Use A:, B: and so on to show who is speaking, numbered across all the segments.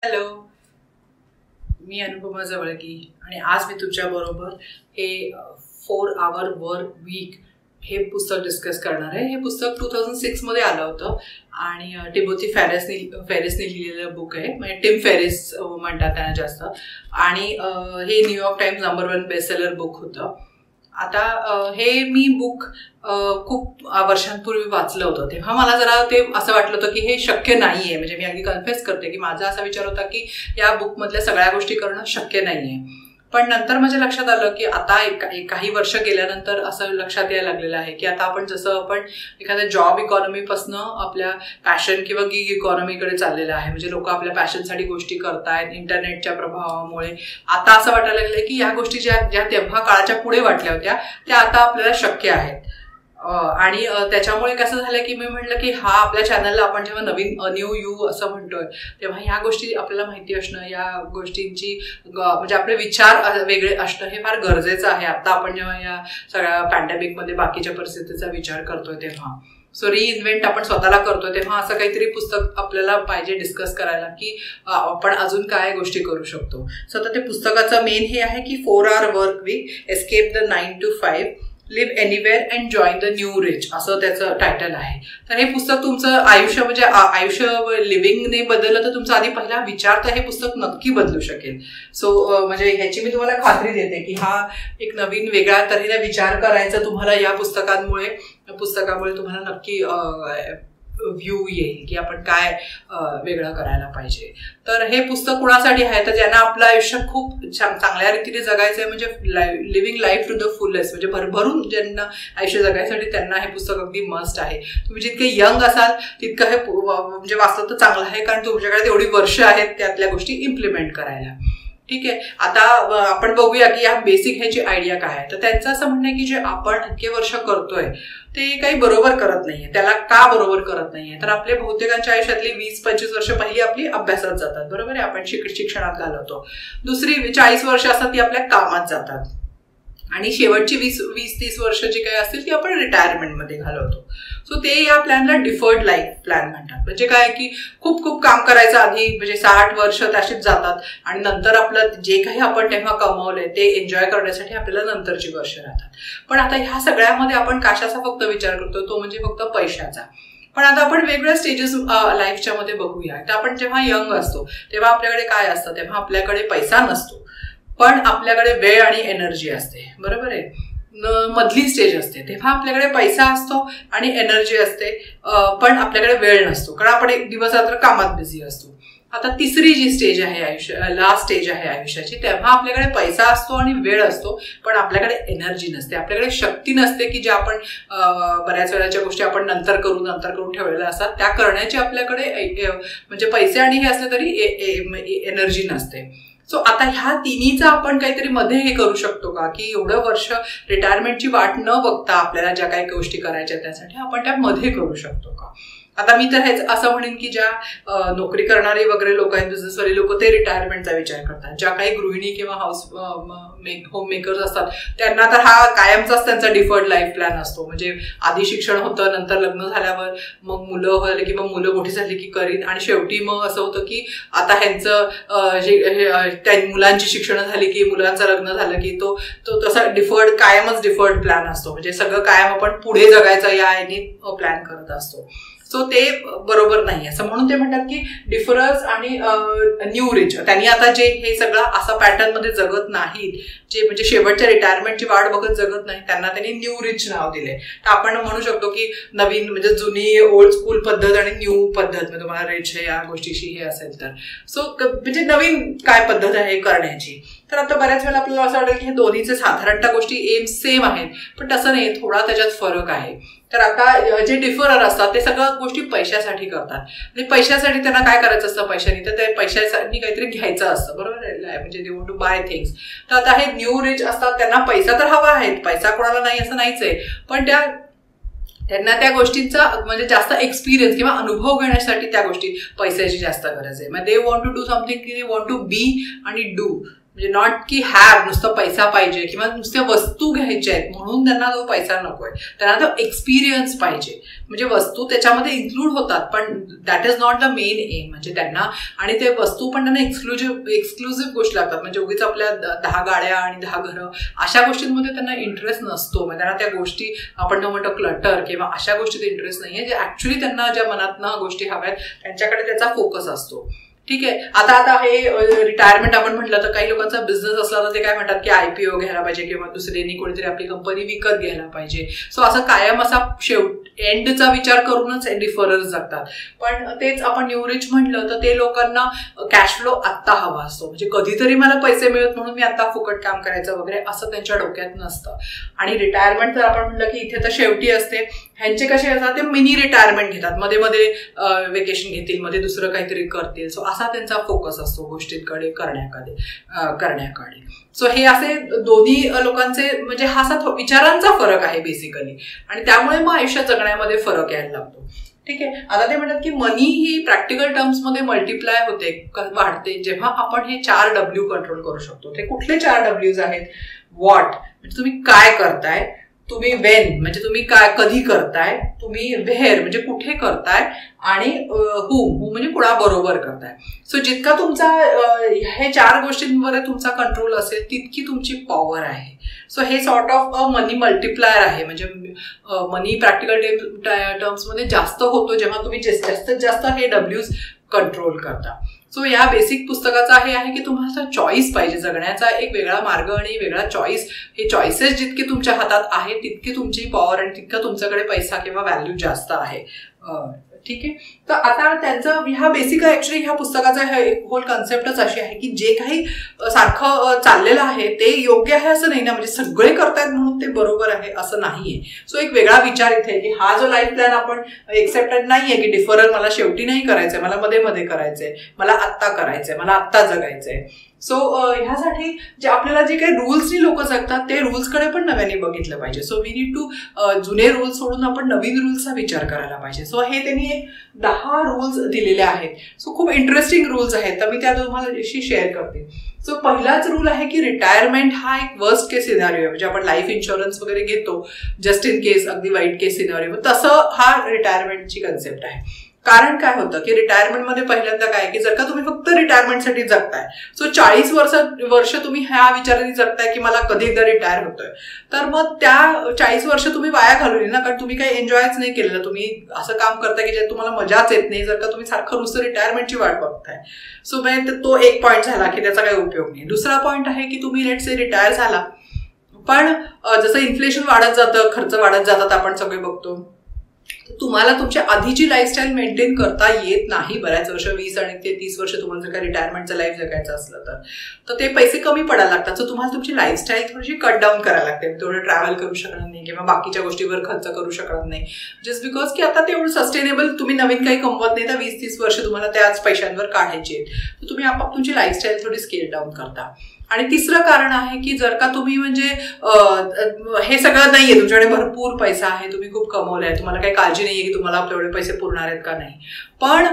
A: Hello, मी अनुपमा जवळगी आणि आज मी तुमच्याबरोबर हे 4 आवर वर्क वीक हे पुस्तक डिस्कस करणार आहे. हे पुस्तक 2006 मध्ये आलं होतं आणि टिमोथी फेरिसने लिहिलेलं बुक आहे. म्हणजे टिम फेरिस म्हणतात त्यांना जास्त. आणि हे New York times number 1 bestseller book होतं. आता हे मी बुक खूप वर्षांपूर्वी वाचलं होतं, तेव्हा मला जरा ते असं वाटलं होतं की हे शक्य नाहीये. म्हणजे मी अगदी कन्फेस करते की माझा असा विचार होता की या बुकमधल्या सगळ्या गोष्टी करणं शक्य नाहीये. पण नंतर माझ्या लक्षात आलं की आता काही वर्ष गेल्यानंतर असं लक्षात यायला लागलेलं आहे की आता आपण एखाद्या जॉब इकॉनॉमीपासून आपल्या पॅशन किंवा गिग इकॉनॉमीकडे चाललेलं आहे. म्हणजे लोक आपल्या पॅशनसाठी गोष्टी करतायत इंटरनेटच्या प्रभावामुळे. आता असं वाटायला लागलं की या गोष्टी ज्या तेव्हा काळाच्या पुढे वाटल्या होत्या त्या आता आपल्याला शक्य आहेत. आणि त्याच्यामुळे कसं झालं की मी म्हटलं की आपल्या चॅनलला आपण जेव्हा नवीन न्यू यू असं म्हणतोय तेव्हा ह्या गोष्टी आपल्याला माहिती असणं, या गोष्टींची म्हणजे आपले विचार वेगळे असणं हे फार गरजेचं आहे. आता आपण जेव्हा या सगळ्या पॅन्डेमिकमध्ये बाकीच्या परिस्थितीचा विचार करतोय तेव्हा रिइन्व्हेंट आपण स्वतःला करतोय तेव्हा असं काहीतरी पुस्तक आपल्याला पाहिजे डिस्कस करायला की आपण अजून काय गोष्टी करू शकतो. आता ते पुस्तकाचं मेन हे आहे की 4 hour work week, escape the 9 to 5, live anywhere and join the new rich असं त्याचं टायटल आहे. तर हे पुस्तक तुमचं आयुष्य म्हणजे आयुष्य लिव्हिंगने बदललं तर तुमचा आधी पहिला विचार तर हे पुस्तक नक्की बदलू शकेल. म्हणजे ह्याची मी तुम्हाला खात्री देते की हा एक नवीन वेगळ्या तऱ्हेने विचार करायचा तुम्हाला या पुस्तकामुळे तुम्हाला नक्की व्ह्यू येईल की आपण काय वेगळं करायला पाहिजे. तर हे पुस्तक कुणासाठी आहे तर ज्यांना आपलं आयुष्य खूप चांगल्या रीतीने जगायचंय, म्हणजे living life to the fullest, म्हणजे भरभरून ज्यांना आयुष्य जगायसाठी त्यांना हे पुस्तक अगदी मस्ट आहे. तुम्ही जितके यंग असाल तितकं हे म्हणजे वाचलं तर चांगलं आहे, कारण तुमच्याकडे तेवढी वर्ष आहेत त्यातल्या गोष्टी इम्प्लिमेंट करायला. ठीक आहे. आता आपण बघूया की या बेसिक ह्याची आयडिया काय आहे. तर त्यांचं असं म्हणणं आहे की जे आपण इतके वर्ष करतोय ते काही बरोबर करत नाहीये. त्याला का बरोबर करत नाहीये तर आपले बहुतेकांच्या आयुष्यातली 20-25 वर्ष पहिली आपली अभ्यासात जातात, बरोबर आहे, आपण शिक्षणात घालवतो. दुसरी 40 वर्ष असतात ती आपल्या कामात जातात आणि शेवटची 20-30 वर्ष जी काही असतील ती आपण रिटायरमेंटमध्ये घालवतो. ते या प्लॅनला डिफर्ड लाईफ प्लॅन म्हणतात. म्हणजे काय की खूप खूप काम करायचं आधी, म्हणजे 60 वर्ष तशीच जातात आणि नंतर आपलं जे काही आपण तेव्हा कमवलंय ते एन्जॉय करण्यासाठी आपल्याला नंतरची वर्ष राहतात. पण आता ह्या सगळ्यामध्ये आपण कशाचा फक्त विचार करतो तो म्हणजे फक्त पैशाचा. पण आता आपण वेगवेगळ्या स्टेजेस लाईफच्या मध्ये बघूया. तर आपण जेव्हा यंग असतो तेव्हा आपल्याकडे काय असतं, तेव्हा आपल्याकडे पैसा नसतो पण आपल्याकडे वेळ आणि एनर्जी असते, बरोबर आहे. मधली स्टेज असते तेव्हा आपल्याकडे पैसा असतो आणि एनर्जी असते पण आपल्याकडे वेळ नसतो, कारण आपण एक दिवस रात्र कामात बिझी असतो. आता तिसरी जी स्टेज आहे लास्ट स्टेज आहे आयुष्याची, तेव्हा आपल्याकडे पैसा असतो आणि वेळ असतो पण आपल्याकडे एनर्जी नसते, आपल्याकडे शक्ती नसते की ज्या आपण बऱ्याच वेळाच्या गोष्टी आपण नंतर करून ठेवलेल्या असतात त्या करण्याची आपल्याकडे म्हणजे पैसे आणि हे असले तरी एनर्जी नसते. आता ह्या तिन्हीचा आपण काहीतरी मध्ये हे करू शकतो का की एवढं वर्ष रिटायरमेंटची वाट न बघता आपल्याला ज्या काही गोष्टी करायच्या त्यासाठी आपण त्या मध्ये करू शकतो का. आता मी तर हेच असं म्हणेन की ज्या नोकरी करणारे वगैरे लोक आहेत, बिझनेसवाले लोक, ते रिटायरमेंटचा विचार करतात. ज्या काही गृहिणी किंवा होम मेकर्स असतात त्यांना तर हा कायमचाच त्यांचा डिफर्ड लाईफ प्लॅन असतो. म्हणजे आधी शिक्षण होतं, नंतर लग्न झाल्यावर मग मुलं झाली की मग मुलं मोठी झाली की करीन, आणि शेवटी मग असं होतं की आता ह्यांचं त्या मुलांची शिक्षण झाली की मुलांचं लग्न झालं की तो तसा कायमच डिफर्ड प्लॅन असतो. म्हणजे सगळं कायम आपण पुढे जगायचं या याने प्लॅन करत असतो. ते बरोबर नाही असं म्हणून ते म्हणतात की डिफरन्स आणि न्यू रिच. त्यांनी आता जे हे सगळं असा पॅटर्न मध्ये जगत नाहीत, जे म्हणजे शेवटच्या रिटायरमेंटची वाट बघत जगत नाही, त्यांना त्यांनी न्यू रिच नाव दिले. तर आपण म्हणू शकतो की नवीन म्हणजे जुनी ओल्ड स्कूल पद्धत आणि न्यू पद्धत, म्हणजे तुम्हाला रिच हे या गोष्टीशी हे असेल तर म्हणजे नवीन काय पद्धत आहे करण्याची. तर आता बऱ्याच वेळेला आपल्याला असं वाटेल की हे दोन्हीचे साधारणतः गोष्टी एम सेम आहेत, पण तसं नाही, थोडा त्याच्यात फरक आहे. तर आता जे डिफरर असतात ते सगळ्या गोष्टी पैशासाठी करतात आणि पैशासाठी त्यांना काय करायचं असतं पैशाने, तर ते पैशासाठी काहीतरी घ्यायचं असतं, बरोबर आहे, म्हणजे they want to buy things. तर आता हे न्यू रिच असतात त्यांना पैसा तर हवा आहे, पैसा कोणाला नाही असं नाहीच आहे, पण त्यांना त्या गोष्टींचा म्हणजे जास्त एक्सपिरियन्स किंवा अनुभव घेण्यासाठी त्या गोष्टी पैशाची जास्त गरज आहे. म्हणजे they want to do something की दे वॉन्ट टू बी आणि डू. म्हणजे नॉट की हॅव नुसतं पैसा पाहिजे किंवा नुसत्या वस्तू घ्यायच्या आहेत म्हणून त्यांना तो पैसा नकोय, त्यांना तो एक्सपिरियन्स पाहिजे. म्हणजे वस्तू त्याच्यामध्ये इन्क्लूड होतात पण that is not the main M. म्हणजे त्यांना आणि ते वस्तू पण त्यांना एक्सक्लुझिव्ह गोष्टी लागतात. म्हणजे उगीच आपल्या 10 गाड्या आणि 10 घरं अशा गोष्टींमध्ये त्यांना इंटरेस्ट नसतो. म्हणजे त्यांना त्या गोष्टी आपण म्हणतो क्लटर किंवा अशा गोष्टीत इंटरेस्ट नाहीये जे ऍक्च्युली त्यांना ज्या मनातनं गोष्टी हव्यात त्यांच्याकडे त्याचा फोकस असतो. ठीक आहे. आता हे रिटायरमेंट आपण म्हटलं तर काही लोकांचा बिझनेस असला तर ते काय म्हणतात की IPO घ्यायला पाहिजे किंवा दुसऱ्यांनी कोणीतरी आपली कंपनी विकत घ्यायला पाहिजे. सो असं कायम असा एंडचा विचार करूनच डिफरर्स जगतात. पण तेच आपण न्यू रिच म्हटलं तर ते लोकांना कॅश फ्लो आत्ता हवा असतो. म्हणजे कधीतरी मला पैसे मिळत म्हणून मी आता फुकट काम करायचं वगैरे असं त्यांच्या डोक्यात नसतं. आणि रिटायरमेंट जर आपण म्हटलं की इथे तर शेवटी असते. ह्यांचे कसे असतात ते मिनी रिटायरमेंट घेतात, मध्ये मध्ये वेकेशन घेतील, मध्ये दुसरं काहीतरी करतील. सो असा त्यांचा फोकस असतो गोष्टींकडे करण्याकडे. सो हे असे दोन्ही लोकांचे म्हणजे हा असा विचारांचा फरक आहे बेसिकली आणि त्यामुळे मग आयुष्यात जगण्यामध्ये फरक यायला लागतो. ठीक आहे. आता ते म्हणतात की मनी ही प्रॅक्टिकल टर्म्समध्ये मल्टिप्लाय होते, वाढते जेव्हा आपण हे 4 W कंट्रोल करू शकतो. ते कुठले 4 W's आहेत? व्हॉट म्हणजे तुम्ही काय करताय, तुम्ही वेन म्हणजे तुम्ही काय कधी करताय, तुम्ही व्हेअर म्हणजे कुठे करताय आणि हूम म्हणजे कुणाबरोबर करताय. सो जितका तुमचा हे 4 गोष्टींवर तुमचा कंट्रोल असेल तितकी तुमची पॉवर आहे. सो हे sort of a money multiplier आहे. म्हणजे मनी प्रॅक्टिकल टर्म्समध्ये जास्त होतो जेव्हा तुम्ही जास्तीत जास्त हे W's कंट्रोल करता. सो या बेसिक पुस्तकाचा हे आहे की तुम्हाला चॉईस पाहिजे जगण्याचा, एक वेगळा मार्ग आणि वेगळा चॉईस. हे चॉईसेस जितके तुमच्या हातात आहे तितकी तुमची पॉवर आणि तितका तुमच्याकडे पैसा किंवा व्हॅल्यू जास्त आहे. ठीक आहे. तर आता त्यांचं ह्या बेसिक ऍक्च्युली ह्या पुस्तकाचा होल कन्सेप्टच अशी आहे की जे काही सारखं चाललेलं आहे ते योग्य आहे असं नाही ना. म्हणजे सगळे करतायत म्हणून ते बरोबर आहे असं नाहीये. सो एक वेगळा विचार इथे की हा जो लाईफ प्लॅन आपण एक्सेप्टेड नाहीये की डिफरल मला शेवटी नाही करायचंय, मला मध्ये मध्ये करायचंय, मला आत्ता करायचंय, मला आत्ता जगायचंय. सो ह्यासाठी जे आपल्याला जे काही रूल्सनी लोक जगतात ते रूल्सकडे पण नव्याने बघितलं पाहिजे. सो वी नीड टू जुने रूल्स सोडून आपण नवीन रूल्सचा विचार करायला पाहिजे. सो हे त्यांनी 10 रूल्स दिलेले आहेत. सो खूप इंटरेस्टिंग रूल्स आहेत तर मी त्या तुम्हाला शेअर करते. सो पहिलाच रूल आहे की रिटायरमेंट हा एक वर्स्ट केस सिनारिओ आहे. म्हणजे आपण लाईफ इन्शुरन्स वगैरे घेतो जस्ट इन केस, अगदी वाईट केस सिनारिओ, तसं हा रिटायरमेंटची कन्सेप्ट आहे. कारण काय होतं की रिटायरमेंटमध्ये पहिल्यांदा काय की जर का तुम्ही फक्त रिटायरमेंटसाठी जगताय, सो 40 वर्ष तुम्ही ह्या विचाराने जगताय की मला कधी एकदा रिटायर होतोय, तर मग त्या 40 वर्ष तुम्ही वाया घालवली ना. कारण तुम्ही काही एन्जॉयच नाही केलेलं. तुम्ही असं काम करताय की ज्यात तुम्हाला मजाच येत नाही जर का तुम्ही सारखं नुसतं रिटायरमेंटची वाट बघताय. सो म्हणजे तो एक पॉईंट झाला की त्याचा काही उपयोग नाही. दुसरा पॉईंट आहे की तुम्ही लेट्स से रिटायर झाला पण जसं इन्फ्लेशन वाढत जातं, खर्च वाढत जातात, आपण सगळे बघतो, तुम्हाला तुमच्या आधीची लाईफस्टाईल मेंटेन करता येत नाही बऱ्याच वर्ष, 20 आणि ते 30 वर्ष तुम्हाला जर का रिटायरमेंटचं लाईफ जगायचं असलं तर ते पैसे कमी पडायला लागतात. सो तुम्हाला तुमची लाईफस्टाईल थोडीशी कट डाऊन करायला लागते. तेवढं ट्रॅव्हल करू शकणार नाही किंवा बाकीच्या गोष्टीवर खर्च करू शकणार नाही जस्ट बिकॉज की आता तेवढं सस्टेनेबल तुम्ही नवीन काही कमवत नाही तर 20-30 वर्ष तुम्हाला त्याच पैशांवर काढायची आहेत. तर तुम्ही आपाप तुमची लाईफस्टाईल थोडी स्केल डाऊन करता. आणि तिसरं कारण आहे की जर का तुम्ही म्हणजे हे सगळं नाहीये, तुमच्याकडे भरपूर पैसा आहे, तुम्ही खूप कमवलाय, तुम्हाला काही काळजी नाहीये की तुम्हाला तेवढे पैसे पुरणार आहेत का नाही, पण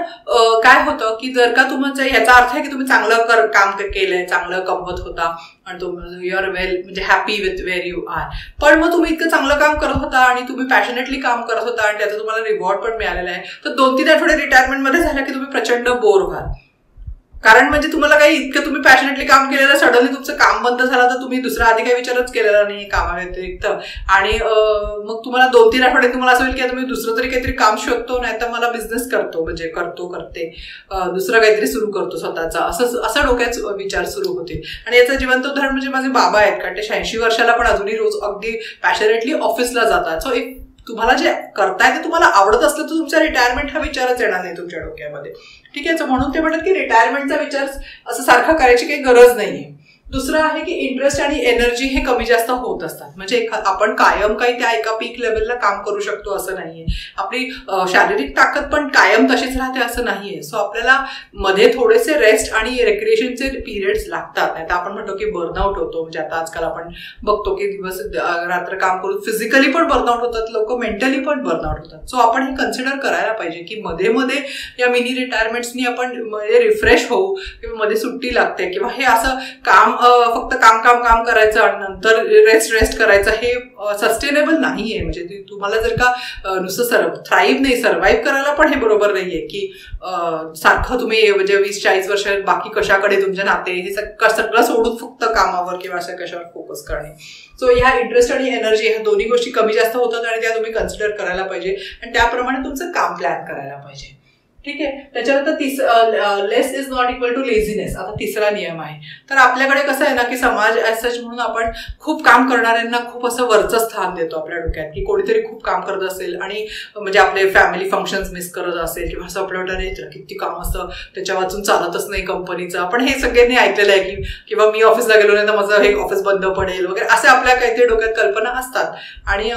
A: काय होतं की जर का तुमचं याचा अर्थ आहे की तुम्ही चांगलं काम केलंय, चांगलं कमवत होता आणि तुम्ही यू आर वेल म्हणजे happy with where you are, पण मग तुम्ही इतकं चांगलं काम करत होता आणि तुम्ही पॅशनेटली काम करत होता आणि त्याचा तुम्हाला रिवॉर्ड पण मिळालेला आहे, तर 2-3 आठवडे रिटायरमेंटमध्ये झालं की तुम्ही प्रचंड बोर व्हाल. कारण म्हणजे तुम्हाला काही इतकं तुम्ही पॅशनेटली काम केलेलं, सडनली तुमचं काम बंद झालं तर तुम्ही दुसरा आधी काही विचारच केलेला नाही कामाव्यतिरिक्त आणि मग तुम्हाला 2-3 आठवडे तुम्हाला असं होईल की तुम्ही दुसरं तरी काहीतरी काम शोधतो, नाही तर मला बिझनेस करतो म्हणजे करते दुसरं काहीतरी सुरू करतो स्वतःचा, असं डोक्यात विचार सुरू होते. आणि याचं जिवंत उदाहरण म्हणजे माझे बाबा आहेत, कारण ते 86 वर्षाला पण अजूनही रोज अगदी पॅशनेटली ऑफिसला जातात. सो एक तुम्हाला जे करताय ते तुम्हाला आवडत असलं तर तुमचा रिटायरमेंट हा विचारच येणार नाही तुमच्या डोक्यामध्ये. ठीक आहे. म्हणून ते म्हणतात की रिटायरमेंटचा विचार असं सारखा करायची काही गरज नाहीये. दुसरं आहे की इंटरेस्ट आणि एनर्जी हे कमी जास्त होत असतात. म्हणजे आपण कायम काही त्या एका पीक लेवलला काम करू शकतो असं नाहीये. आपली शारीरिक ताकद पण कायम तशीच राहते असं नाहीये. सो आपल्याला मध्ये थोडेसे रेस्ट आणि रेक्रिएशनचे पिरियड्स लागतात. नाही तर आपण म्हणतो की बर्नआउट होतो. म्हणजे आता आजकाल आपण बघतो की दिवस रात्र काम करून फिजिकली पण बर्नआउट होतात लोक, मेंटली पण बर्नआउट होतात. सो आपण हे कन्सिडर करायला पाहिजे की मध्ये मध्ये या मिनी रिटायरमेंट्सनी आपण मध्ये रिफ्रेश होऊ किंवा मध्ये सुट्टी लागते किंवा हे असं काम फक्त काम काम काम करायचं आणि नंतर रेस्ट करायचं हे सस्टेनेबल नाहीये. म्हणजे तुम्हाला जर का नुसतं सर्व्हाइव्ह करायला पण हे बरोबर नाहीये की सारखं तुम्ही म्हणजे 20-40 वर्ष बाकी कशाकडे तुमचे नाते हे सगळं सोडून फक्त कामावर किंवा अशा कशावर फोकस करणे. सो ह्या इंटरेस्ट आणि एनर्जी ह्या दोन्ही गोष्टी कमी जास्त होतात आणि त्या तुम्ही कन्सिडर करायला पाहिजे आणि त्याप्रमाणे तुमचं काम प्लॅन करायला पाहिजे. ठीक आहे. त्याच्यानंतर less is not equal to laziness. आता तिसरा नियम आहे. तर आपल्याकडे कसं आहे ना की समाज ॲज सच म्हणून आपण खूप काम करणाऱ्यांना खूप असं वरचं स्थान देतो आपल्या डोक्यात की कोणीतरी खूप काम करत असेल आणि म्हणजे आपले फॅमिली फंक्शन्स मिस करत असेल किंवा असं आपल्या वाटतं किती काम असतं त्याच्या वाचून चालतच नाही कंपनीचं. आपण हे सगळ्यांनी ऐकलेलं आहे की किंवा मी ऑफिसला गेलो नाही तर माझं हे ऑफिस बंद पडेल वगैरे असे आपल्या काहीतरी डोक्यात कल्पना असतात. आणि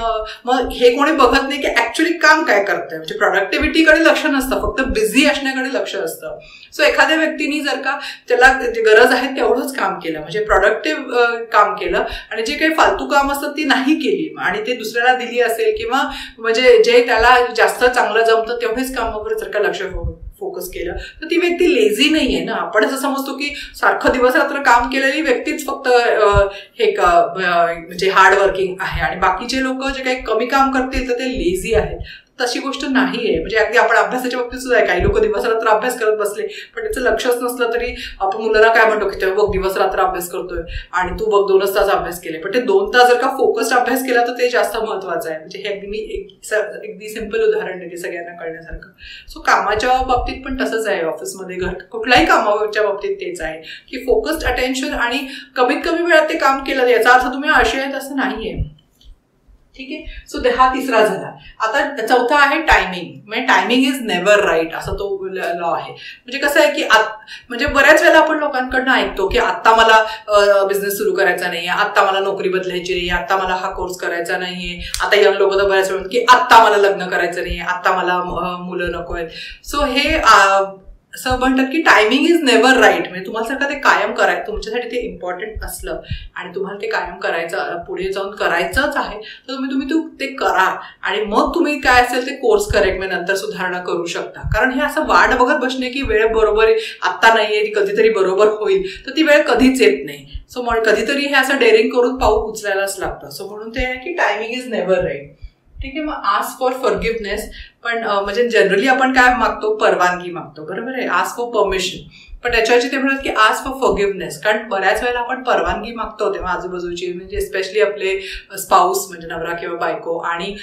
A: मग हे कोणी बघत नाही की ऍक्च्युली काम काय करतंय. म्हणजे प्रोडक्टिव्हिटीकडे लक्ष नसतं, फक्त बिझी असण्याकडे लक्ष असतं. सो एखाद्या व्यक्तीने जर का त्याला गरज आहे तेवढंच काम केलं म्हणजे प्रोडक्टिव्ह काम केलं आणि जे काही फालतू काम असतं ती नाही केली आणि ते दुसऱ्याला दिली असेल किंवा म्हणजे जे त्याला जास्त चांगलं जमतं तेवढेच कामावर जर का लक्ष फोकस केलं तर ती व्यक्ती लेझी नाहीये ना. आपण असं समजतो की सारखं दिवस रात्र काम केलेली व्यक्तीच फक्त हे म्हणजे हार्ड वर्किंग आहे आणि बाकीचे लोक जे काही कमी काम करतील तर ते लेझी आहेत. तशी गोष्ट नाहीये. म्हणजे अगदी आपण अभ्यासाच्या बाबतीत सुद्धा आहे, काही लोक दिवस रात्र अभ्यास करत बसले पण त्याचं लक्षच नसलं तरी आपण मुलांना काय म्हणतो की तेव्हा बघ दिवस रात्र अभ्यास करतोय आणि तू बघ 2 तास अभ्यास केले. पण ते 2 तास जर का फोकस्ड अभ्यास केला तर ते जास्त महत्वाचं आहे. म्हणजे हे अगदी मी अगदी सिम्पल उदाहरण देते सगळ्यांना कळण्यासारखं. सो कामाच्या बाबतीत पण तसंच आहे. ऑफिसमध्ये घर कुठल्याही कामाच्या बाबतीत तेच आहे की फोकस्ड अटेन्शन आणि कमीत कमी वेळात ते काम केलं याचा अर्थ तुम्ही आळशी आहेत असं नाहीये. ठीक आहे. सो हा तिसरा झाला. आता चौथा आहे टायमिंग. म्हणजे टायमिंग इज नेव्हर राईट असा तो लॉ आहे. म्हणजे कसं आहे की म्हणजे बऱ्याच वेळेला आपण लोकांकडनं ऐकतो की आत्ता मला बिझनेस सुरू करायचा नाहीये, आत्ता मला नोकरी बदलायची नाहीये, आत्ता मला हा कोर्स करायचा नाहीये. आता यंग लोक तर बऱ्याच वेळ की आत्ता मला लग्न करायचं नाहीये, आत्ता मला मुलं नको आहेत. सो हे असं म्हणतात की टायमिंग इज नेव्हर राईट. म्हणजे तुम्हाला जर का ते कायम करायचं तुमच्यासाठी ते इम्पॉर्टंट असलं आणि तुम्हाला ते कायम करायचं पुढे जाऊन करायचंच आहे तर तुम्ही ते करा आणि मग तुम्ही काय असेल ते कोर्स करेक्ट म्हणजे नंतर सुधारणा करू शकता. कारण हे असं वाट बघत बसणे की वेळ बरोबर आत्ता नाहीये ती कधीतरी बरोबर होईल तर ती वेळ कधीच येत नाही. सो कधीतरी हे असं डेअरिंग करून पाऊल उचलायलाच लागतं. सो म्हणून ते आहे की टायमिंग इज नेव्हर राईट. ठीक आहे. मग आस्क फॉर फॉरगिव्हनेस पण म्हणजे जनरली आपण काय मागतो, परवानगी मागतो, बरोबर आहे. Ask for permission. पण त्याच्यावरची ते म्हणतात की आस्क फॉर फॉरगिव्हनेस. कारण बऱ्याच वेळेला आपण परवानगी मागतो तेव्हा आजूबाजूची म्हणजे स्पेशली आपले स्पाऊस म्हणजे नवरा किंवा बायको आणि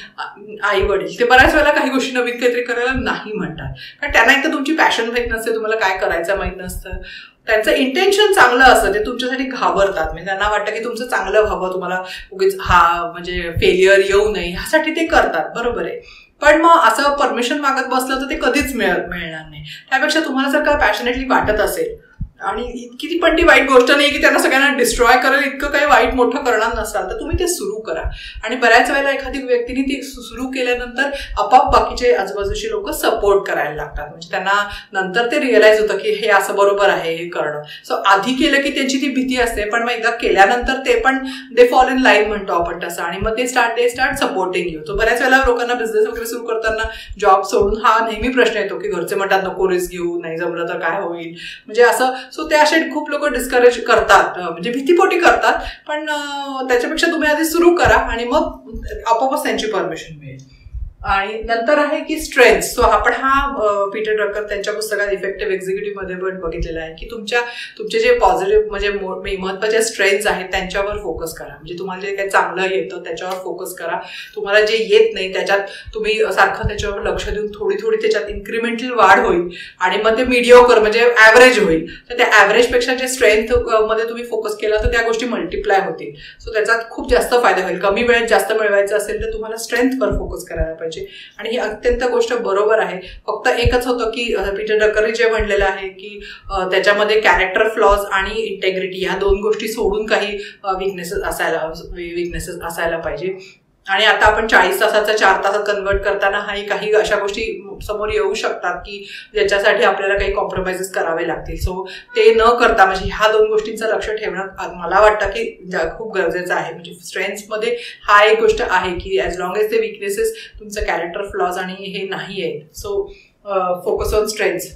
A: आई वडील ते बऱ्याच वेळेला काही गोष्टी नवीन काहीतरी करायला नाही म्हणतात. कारण त्यांना एक तर तुमची पॅशन माहीत नसते, तुम्हाला काय करायचं माहीत नसतं, त्यांचं इंटेन्शन चांगलं असतं, ते तुमच्यासाठी घाबरतात. म्हणजे त्यांना वाटतं की तुमचं चांगलं व्हावं, तुम्हाला उगीच म्हणजे फेलियर येऊ नये ह्यासाठी ते करतात, बरोबर आहे. पण मग असं परमिशन मागत बसलं तर ते कधीच मिळणार नाही. त्यापेक्षा तुम्हाला जर का पॅशनेटली वाटत असेल आणि इतकी पण ती वाईट गोष्ट नाही की त्यांना सगळ्यांना डिस्ट्रॉय करेल इतकं काही वाईट मोठं करणार नसाल तर तुम्ही ते सुरू करा. आणि बऱ्याच वेळेला एखादी व्यक्तीने ते सुरू केल्यानंतर आपोआप बाकीचे आजूबाजूचे लोक सपोर्ट करायला लागतात. म्हणजे त्यांना नंतर ते रिअलाइज होतं की हे असं बरोबर आहे हे करणं. सो आधी केलं की त्यांची ती भीती असते पण मग एकदा केल्यानंतर ते पण दे फॉल इन लाईन म्हणतो आपण तसं आणि मग ते स्टार्ट सपोर्टिंग यू. तो बऱ्याच वेळेला लोकांना बिझनेस वगैरे सुरू करताना जॉब सोडून हा नेहमी प्रश्न येतो की घरचे म्हणतात नको रिस्क घेऊ, नाही जमलं तर काय होईल, म्हणजे असं. सो ते असे खूप लोक डिस्करेज करतात म्हणजे भीतीपोटी करतात. पण त्याच्यापेक्षा तुम्ही आधी सुरू करा आणि मग आपोआपच त्यांची परमिशन मिळेल. आणि नंतर आहे की स्ट्रेंथ. सो आपण पीटर ड्रकर त्यांच्या पुस्तकात इफेक्टिव्ह एक्झिक्युटिव्ह मध्ये पण बघितलेला आहे की तुमचे जे पॉझिटिव्ह म्हणजे महत्वाचे स्ट्रेंथ्स आहेत त्यांच्यावर फोकस करा. म्हणजे तुम्हाला जे काही चांगलं येतं त्याच्यावर फोकस करा. तुम्हाला जे येत नाही त्याच्यात तुम्ही सारखं त्याच्यावर लक्ष देऊन थोडी त्याच्यात इन्क्रिमेंटल वाढ होईल आणि मग ते मीडिओकर म्हणजे ऍव्हरेज होईल. तर त्या ऍव्हरेजपेक्षा जे स्ट्रेंथ मध्ये तुम्ही फोकस केला तर त्या गोष्टी मल्टिप्लाय होतील. सो त्याचा खूप जास्त फायदा होईल. कमी वेळेत जास्त मिळवायचं असेल तर तुम्हाला स्ट्रेंथवर फोकस करायला पाहिजे. आणि ही अत्यंत गोष्ट बरोबर आहे. फक्त एकच होतं की पीटर ड्रकरने जे म्हणलेलं आहे की त्याच्यामध्ये कॅरेक्टर फ्लॉज आणि इंटेग्रिटी ह्या 2 गोष्टी सोडून काही विकनेसेस असायला पाहिजे. आणि आता आपण 40 तासाचा 4 तासात कन्वर्ट करताना काही अशा गोष्टी समोर येऊ शकतात की ज्याच्यासाठी आपल्याला काही कॉम्प्रोमाइजेस करावे लागतील. सो ते न करता म्हणजे ह्या 2 गोष्टींचं लक्ष ठेवणं मला वाटतं की खूप गरजेचं आहे. म्हणजे स्ट्रेंथ्समध्ये हा एक गोष्ट आहे की ॲज लॉंग एज ते विकनेसेस तुमचं कॅरेक्टर फ्लॉज आणि हे नाही आहेत. So focus on strengths.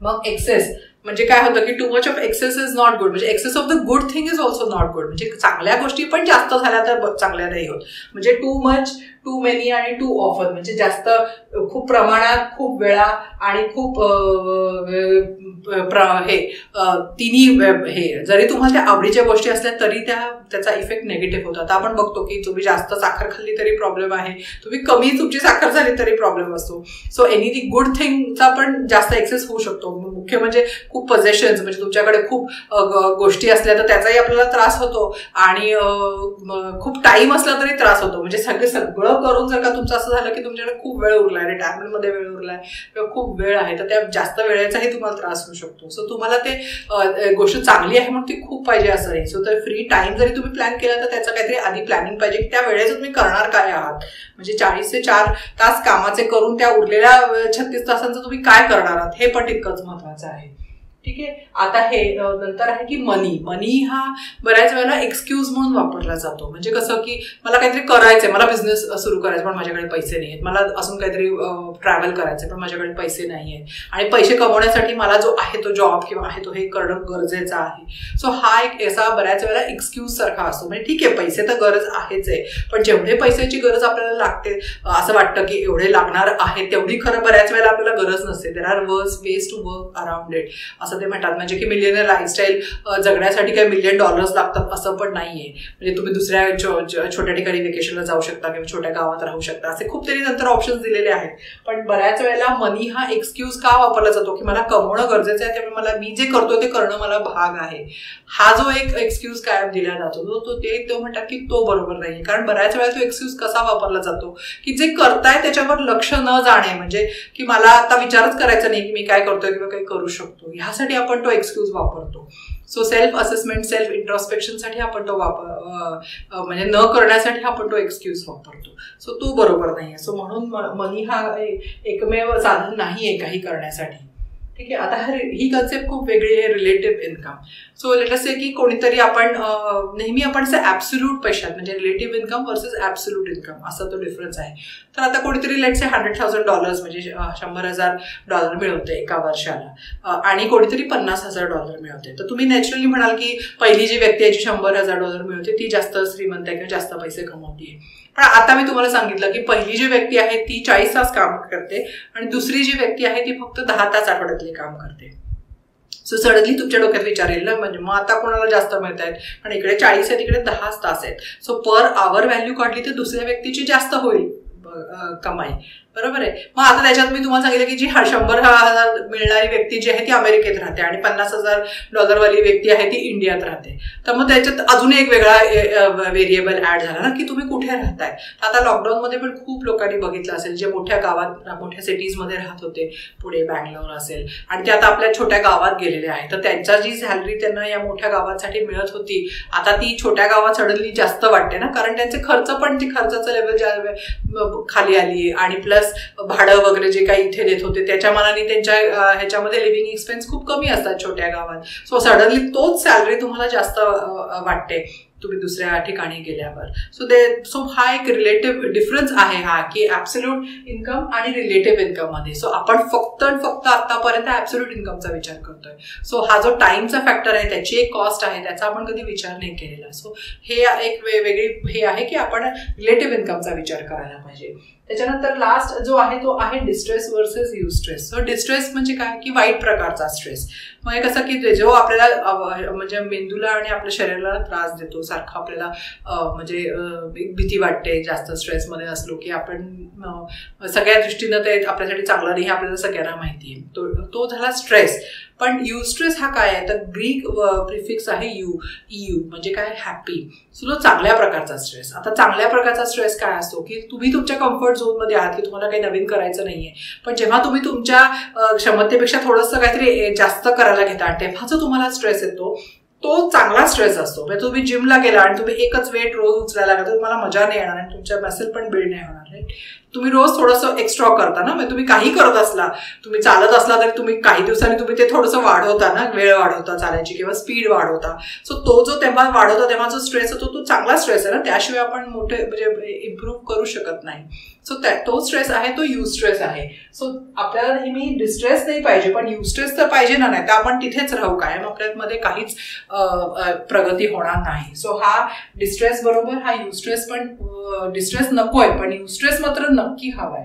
A: मग एक्सेस म्हणजे काय होतं की too much of excess is not good, म्हणजे excess of the good thing is also not good. म्हणजे चांगल्या गोष्टी पण जास्त झाल्या तर चांगल्या नाही होत. म्हणजे टू मच, टू मेनी आणि टू ऑफन, म्हणजे जास्त खूप प्रमाणात, खूप वेळा आणि खूप तिन्ही हे जरी तुम्हाला त्या आवडीच्या गोष्टी असल्या तरी त्याचा इफेक्ट निगेटिव्ह होतो. आता आपण बघतो की तुम्ही जास्त साखर खाल्ली तरी प्रॉब्लेम आहे, तुम्ही कमी तुमची साखर झाली तरी प्रॉब्लेम असतो. सो एनिथिंग गुड थिंगचा पण जास्त एक्सेस होऊ शकतो. मुख्य म्हणजे खूप पोझेशन्स, म्हणजे तुमच्याकडे खूप गोष्टी असल्या तर त्याचाही आपल्याला त्रास होतो आणि खूप टाइम असला तरी त्रास होतो. म्हणजे सगळं करून जर का तुमचं असं झालं की तुमच्याकडे खूप वेळ उरलाय, रिटायरमेंटमध्ये वेळ उरलाय किंवा खूप वेळ आहे, तर त्या जास्त वेळेचाही तुम्हाला त्रास होऊ शकतो. सो तुम्हाला ते गोष्ट चांगली आहे म्हणून ती खूप पाहिजे असं नाही. सो तर फ्री टाइम जरी तुम्ही प्लॅन केला तर त्याचं काहीतरी आधी प्लॅनिंग पाहिजे की त्या वेळेचं तुम्ही करणार काय आहात. म्हणजे 40 ते 4 तास कामाचे करून त्या उरलेल्या 36 तासांचं तुम्ही काय करणार आहात हे पण तितकंच महत्वाचं आहे. ठीक आहे. आता हे नंतर आहे की मनी हा बऱ्याच वेळेला एक्सक्यूज म्हणून वापरला जातो. म्हणजे कसं की मला काहीतरी करायचंय, मला बिझनेस सुरू करायचा पण माझ्याकडे पैसे नाही आहेत, मला अजून काहीतरी ट्रॅव्हल करायचंय पण माझ्याकडे पैसे नाही आहेत, आणि पैसे कमवण्यासाठी मला जो आहे तो जॉब किंवा आहे तो हे करणं गरजेचं आहे. सो हा एक असा बऱ्याच वेळेला एक्सक्यूज सारखा असतो. म्हणजे ठीक आहे, पैसे तर गरज आहेच आहे, पण जेवढे पैशाची गरज आपल्याला लागते असं वाटतं की एवढे लागणार आहे तेवढी खरं बऱ्याच वेळेला आपल्याला गरज नसते. There are ways to work around it असं ते म्हणतात. म्हणजे की मिलियनर लाईफस्टाईल जगण्यासाठी काही $1 मिलियन लागतात असं पण नाहीये. म्हणजे तुम्ही दुसऱ्या छोट्या ठिकाणी वेकेशनला जाऊ शकता किंवा छोट्या गावात राहू शकता, असे खूप तरी नंतर ऑप्शन्स दिलेले आहेत. पण बऱ्याच वेळेला मनी हा एक्सक्यूज का वापरला जातो की मला कमवणं गरजेचं आहे, त्यामुळे मला मी जे करतो ते करणं मला भाग आहे. हा जो एक एक्सक्यूज कायम दिला जातो तो म्हणतात की तो बरोबर नाहीये. कारण बऱ्याच वेळा तो एक्सक्यूज कसा वापरला जातो की जे करताय त्याच्यावर लक्ष न जाणे, म्हणजे की मला आता विचारच करायचा नाही की मी काय करतोय किंवा काही करू शकतो, ह्यासाठी आपण तो एक्सक्यूज वापरतो. सो सेल्फ असेसमेंट, सेल्फ इंट्रोस्पेक्शनसाठी आपण तो म्हणजे न करण्यासाठी आपण तो एक्सक्यूज वापरतो. सो तो बरोबर नाहीये. सो म्हणून मनी हा एकमेव साधन नाहीये काही करण्यासाठी. ठीक आहे. आता ही कन्सेप्ट खूप वेगळी आहे, relative income. So let us say की कोणीतरी आपण नेहमी आपण ॲब्सोल्यूट पैशात, म्हणजे relative income versus absolute income असा तो डिफरन्स आहे. तर आता कोणीतरी लेट से $100,000 म्हणजे $100,000 मिळवते एका वर्षाला, आणि कोणीतरी $50,000 मिळवते. तर तुम्ही नॅचरली म्हणाल की पहिली जी व्यक्ती आहे जी $100,000 मिळवते ती जास्त श्रीमंत आहे किंवा जास्त पैसे कमवते. पण आता मी तुम्हाला सांगितलं की पहिली जी व्यक्ती आहे ती 40 तास काम करते आणि दुसरी जी व्यक्ती आहे ती फक्त 10 तास आठवड्यातले काम करते. सो सडनली तुमच्या डोक्यात विचार येईल ना, म्हणजे मग आता कोणाला जास्त मिळत आहेत, पण इकडे 40 आहेत इकडे 10 तास आहेत. सो पर आवर व्हॅल्यू काढली तर दुसऱ्या व्यक्तीची जास्त होईल कमाई, बरोबर आहे. मग आता त्याच्यात मी तुम्हाला सांगितलं की जी 100,000 मिळणारी व्यक्ती जी आहे ती अमेरिकेत राहते आणि $50,000 वाली व्यक्ती आहे ती इंडियात राहते. तर मग त्याच्यात अजून एक वेगळा व्हेरिएबल ऍड झाला ना की तुम्ही कुठे राहताय. आता लॉकडाऊनमध्ये पण खूप लोकांनी बघितलं असेल जे मोठ्या गावात, मोठ्या सिटीजमध्ये राहत होते, पुणे, बँगलोर असेल, आणि ते आता आपल्या छोट्या गावात गेलेले आहेत. तर त्यांच्या जी सॅलरी त्यांना या मोठ्या गावांसाठी मिळत होती आता ती छोट्या गावात सडनली जास्त वाटते ना, कारण त्यांचे खर्च पण, ती खर्चाचं लेवल खाली आली, आणि प्लस भाडं वगैरे जे काही इथे देत होते त्याच्या मानाने त्यांच्या ह्याच्यामध्ये लिव्हिंग एक्सपेन्स खूप कमी असतात छोट्या गावात. सो सडनली तोच सॅलरी तुम्हाला जास्त वाटते तुम्ही दुसऱ्या ठिकाणी गेल्यावर. सो हा एक रिलेटिव्ह डिफरन्स आहे हा की ॲब्सोल्यूट इन्कम आणि रिलेटिव्ह इन्कम मध्ये. सो आपण फक्त आतापर्यंत ॲब्सोल्यूट इन्कमचा विचार करतोय. सो हा जो टाइमचा फॅक्टर आहे, त्याची एक कॉस्ट आहे, त्याचा आपण कधी विचार नाही केलेला. सो हे एक वेगळी हे आहे की आपण रिलेटिव्ह इन्कमचा विचार करायला पाहिजे. त्याच्यानंतर लास्ट जो आहे तो आहे distress versus eustress. So distress म्हणजे काय की वाईट प्रकारचा स्ट्रेस. म्हणजे कसं की जो आपल्याला म्हणजे मेंदूला आणि आपल्या शरीराला त्रास देतो, सारखं आपल्याला म्हणजे भीती वाटते जास्त स्ट्रेसमध्ये असलो की आपण सगळ्या दृष्टीनं ते आपल्यासाठी चांगलं नाही हे आपल्याला सगळ्यांना माहिती आहे. तो झाला स्ट्रेस. पण युस्ट्रेस हा काय आहे तर ग्रीक प्रिफिक्स आहे EU म्हणजे काय हॅपी. सो तो चांगल्या प्रकारचा स्ट्रेस. आता चांगल्या प्रकारचा स्ट्रेस काय असतो की तुम्ही तुमच्या कम्फर्ट झोनमध्ये आहात की तुम्हाला काही नवीन करायचं नाहीये, पण जेव्हा तुम्ही तुमच्या क्षमतेपेक्षा थोडंसं काहीतरी जास्त करायला घेता तेव्हा जो तुम्हाला स्ट्रेस येतो तो चांगला स्ट्रेस असतो. म्हणजे तुम्ही जिमला गेला आणि तुम्ही एकच वेट रोज उचलायला लागला तर तुम्हाला मजा नाही येणार आणि तुमच्या मसल पण बिल्ड नाही होणार. राईट. तुम्ही रोज थोडंसं एक्स्ट्रा करता ना, म्हणजे तुम्ही काही करत असला, तुम्ही चालत असला तरी तुम्ही काही दिवसांनी तुम्ही ते थोडंसं वाढवता ना, वेळ वाढवता चालायची किंवा स्पीड वाढवता. सो तो जो तेव्हा वाढवता तेव्हा जो स्ट्रेस होतो तो चांगला स्ट्रेस आहे ना, त्याशिवाय आपण मोठे म्हणजे इम्प्रूव्ह करू शकत नाही. सो तो स्ट्रेस आहे तो यू स्ट्रेस आहे. सो आपल्याला नेहमी डिस्ट्रेस नाही पाहिजे, पण यू स्ट्रेस तर पाहिजे ना, नाही तर आपण तिथेच राहू कायम, आपल्यामध्ये काहीच प्रगती होणार नाही. सो हा डिस्ट्रेस बरोबर हा यू स्ट्रेस, पण डिस्ट्रेस नकोय पण यू स्ट्रेस मात्र नक्की हवाय.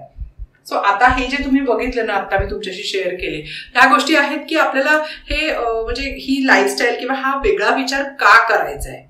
A: सो आता हे जे तुम्ही बघितले ना, आता मी तुमच्याशी शेअर केले ह्या गोष्टी आहेत की आपल्याला हे म्हणजे ही लाईफस्टाईल किंवा हा वेगळा विचार का करायचा आहे,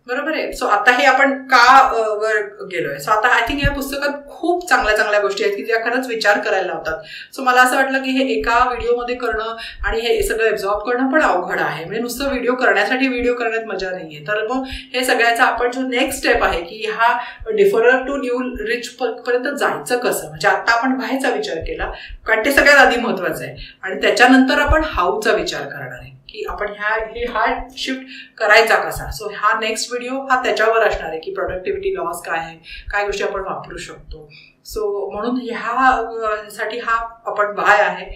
A: बरोबर आहे. सो आता हे आपण का वर गेलोय. सो आता आय थिंक या पुस्तकात खूप चांगल्या चांगल्या गोष्टी आहेत की ज्या खरंच विचार करायला लावतात. सो मला असं वाटलं की हे एका व्हिडिओमध्ये करणं आणि हे सगळं एक्झॉर्ब करणं पण अवघड आहे. म्हणजे नुसतं व्हिडिओ करण्यात मजा नाहीये. तर मग हे सगळ्याचा आपण जो नेक्स्ट स्टेप आहे की हा डिफरर टू न्यू रिच पर्यंत जायचं कसं, म्हणजे आता आपण व्हायचा विचार केला कारण ते सगळ्यात आधी महत्वाचं आहे, आणि त्याच्यानंतर आपण हाऊचा विचार करणार आहे की आपण हा शिफ्ट करायचा कसा. सो हा नेक्स्ट व्हिडिओ हा त्याच्यावर असणार आहे की प्रोडक्टिव्हिटी लॉस काय आहे, काय गोष्टी आपण वापरू शकतो. सो म्हणून ह्यासाठी हा आपण व्हाय आहे,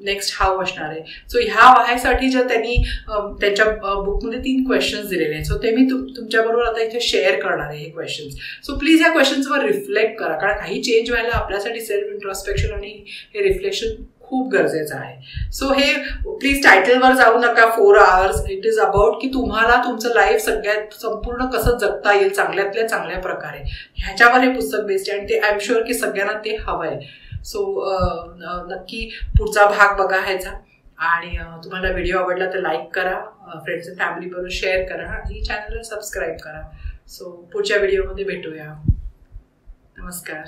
A: नेक्स्ट हाव असणार आहे. सो ह्या व्हायसाठी जर त्यांनी त्यांच्या बुकमध्ये 3 क्वेश्चन्स दिलेले आहेत. सो ते मी तुमच्याबरोबर आता इथे शेअर करणार आहे हे क्वेश्चन्स. सो प्लीज ह्या क्वेश्चन्सवर रिफ्लेक्ट करा, कारण काही चेंज व्हायला आपल्यासाठी सेल्फ इंट्रोस्पेक्शन आणि हे रिफ्लेक्शन खूप गरजेचं आहे. सो हे प्लीज टायटलवर जाऊ नका 4 hours. इट इज अबाउट की तुम्हाला तुमचं लाईफ सगळ्यात संपूर्ण कसं जगता येईल चांगल्यातल्या चांगल्या प्रकारे, ह्याच्यावर हे पुस्तक बेस्ड आहे आणि ते आय एम शुअर की सगळ्यांना ते हवं आहे. सो नक्की पुढचा भाग बघा ह्याचा, आणि तुम्हाला व्हिडिओ आवडला तर लाईक करा, फ्रेंड्स अँड फॅमिली बरोबर शेअर करा आणि चॅनलला सबस्क्राईब करा. सो पुढच्या व्हिडिओमध्ये भेटूया. नमस्कार.